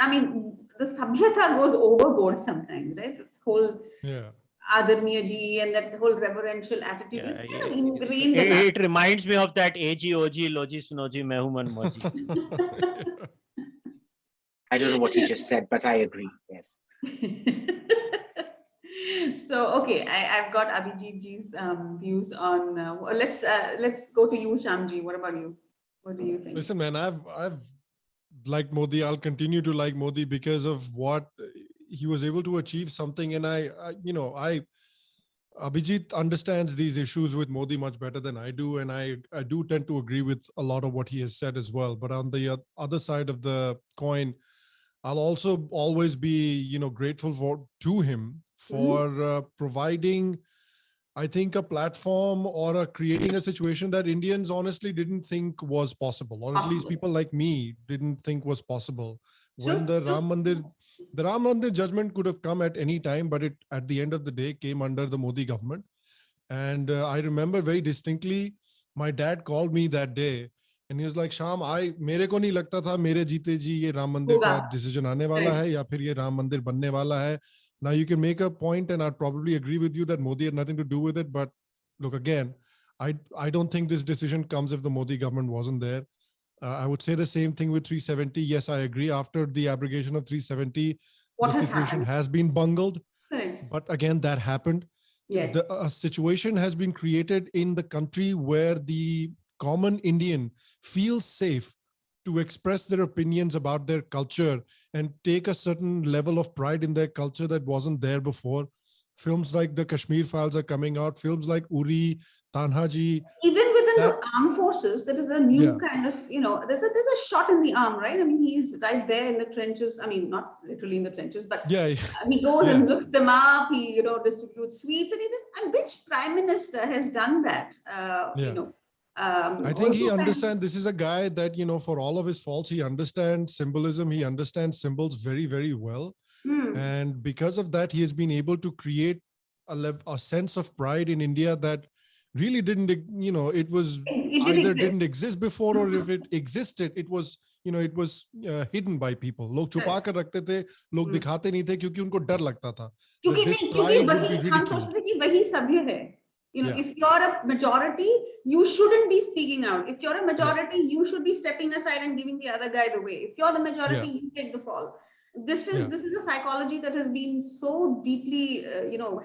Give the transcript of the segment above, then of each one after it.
I mean, the sabhyata goes overboard sometimes, right? This whole Adarniya ji and that whole reverential attitude, it's kind of ingrained in us. It reminds me of that AG, OG, Logi, Sunoji, Mehuman, Moji. I don't know what you just said, but I agree. Yes. So, okay, I've got Abhijit ji's views on. Let's go to you, Shamji. What about you? What do you think? Listen, man, I've liked Modi. I'll continue to like Modi because of what he was able to achieve something. And Abhijit understands these issues with Modi much better than I do. And I do tend to agree with a lot of what he has said as well. But on the other side of the coin, I'll also always be, grateful to him for providing, I think, a platform or creating a situation that Indians honestly didn't think was possible, or at least people like me didn't think was possible. When the Ram Mandir judgment could have come at any time, but it, at the end of the day, came under the Modi government. And I remember very distinctly, my dad called me that day and he was like, Sham, मेरे को नहीं लगता था मेरे जीते जी ये राम मंदिर का decision आने वाला है या फिर ये राम मंदिर बनने वाला है. Now you can make a point, and I'd probably agree with you that Modi had nothing to do with it. But look, again, I don't think this decision comes if the Modi government wasn't there. I would say the same thing with 370. Yes, I agree. After the abrogation of 370, the situation has been bungled. Correct. But again, that happened. Yes. A situation has been created in the country where the common Indian feels safe to express their opinions about their culture and take a certain level of pride in their culture that wasn't there before. Films like the Kashmir Files are coming out. Films like Uri, Tanhaji. Even within the armed forces, there is a new kind of, there's a shot in the arm, right? I mean, he's right there in the trenches. I mean, not literally in the trenches, but he goes and looks them up. He, distributes sweets, and which prime minister has done that? I think he understands, this is a guy that, for all of his faults, he understands symbolism. He understands symbols very, very well. And because of that, he has been able to create a sense of pride in India that really didn't, didn't exist before, or if it existed, it was, hidden by people. Log छुपा कर रखते थे, लोग दिखाते नहीं थे क्योंकि उनको डर लगता था. This pride would be ridiculed. If you're a majority, you shouldn't be speaking out. If you're a majority, you should be stepping aside and giving the other guy the way. If you're the majority, you take the fall. This is a psychology that has been so deeply,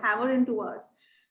hammered into us.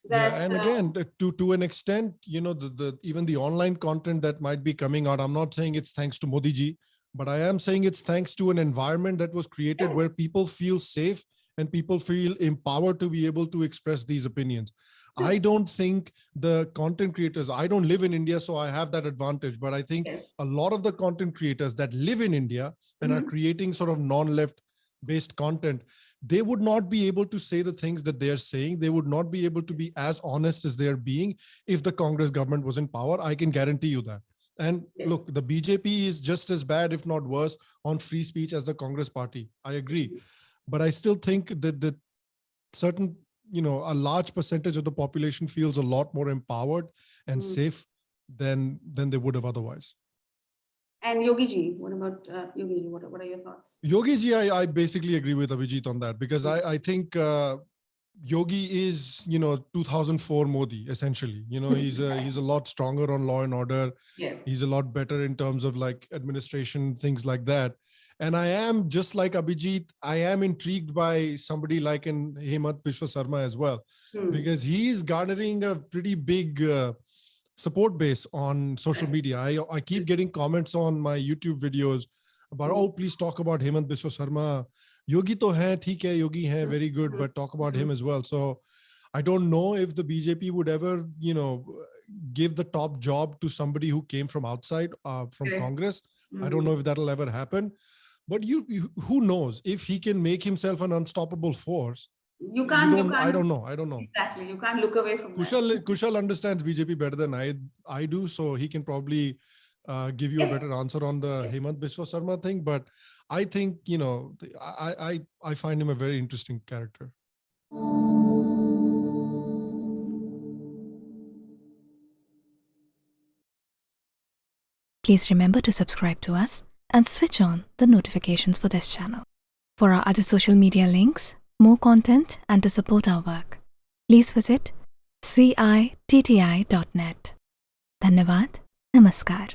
That, and again, to an extent, even the online content that might be coming out, I'm not saying it's thanks to Modi ji, but I am saying it's thanks to an environment that was created where people feel safe and people feel empowered to be able to express these opinions. I don't think the content creators, I don't live in India, so I have that advantage, but I think a lot of the content creators that live in India and are creating sort of non-left based content, they would not be able to say the things that they are saying. They would not be able to be as honest as they are being if the Congress government was in power. I can guarantee you that. And look, the BJP is just as bad, if not worse, on free speech as the Congress party. I agree. But I still think that the certain, a large percentage of the population feels a lot more empowered and safe than they would have otherwise. And Yogi ji, what about Yogi ji? What are your thoughts? Yogi ji, I basically agree with Abhijit on that, because I think Yogi is, 2004 Modi, essentially. He's a lot stronger on law and order. Yes. He's a lot better in terms of like administration, things like that. And I am, just like Abhijit, I am intrigued by somebody like in Himanta Biswa Sarma as well, because he's garnering a pretty big support base on social media. I keep getting comments on my YouTube videos about, oh, please talk about Himanta Biswa Sarma. Yogi to hai, theek hai, Yogi hai, very good, but talk about him as well. So I don't know if the BJP would ever, give the top job to somebody who came from outside, from Congress. I don't know if that'll ever happen. But who knows if he can make himself an unstoppable force? You can't. I don't know. Exactly. You can't look away from that. Kushal understands BJP better than I do, so he can probably give you a better answer on the Himanta Biswa Sarma thing. But I think, I find him a very interesting character. Please remember to subscribe to us and switch on the notifications for this channel. For our other social media links, more content, and to support our work, please visit citti.net. Dhanyavad. Namaskar.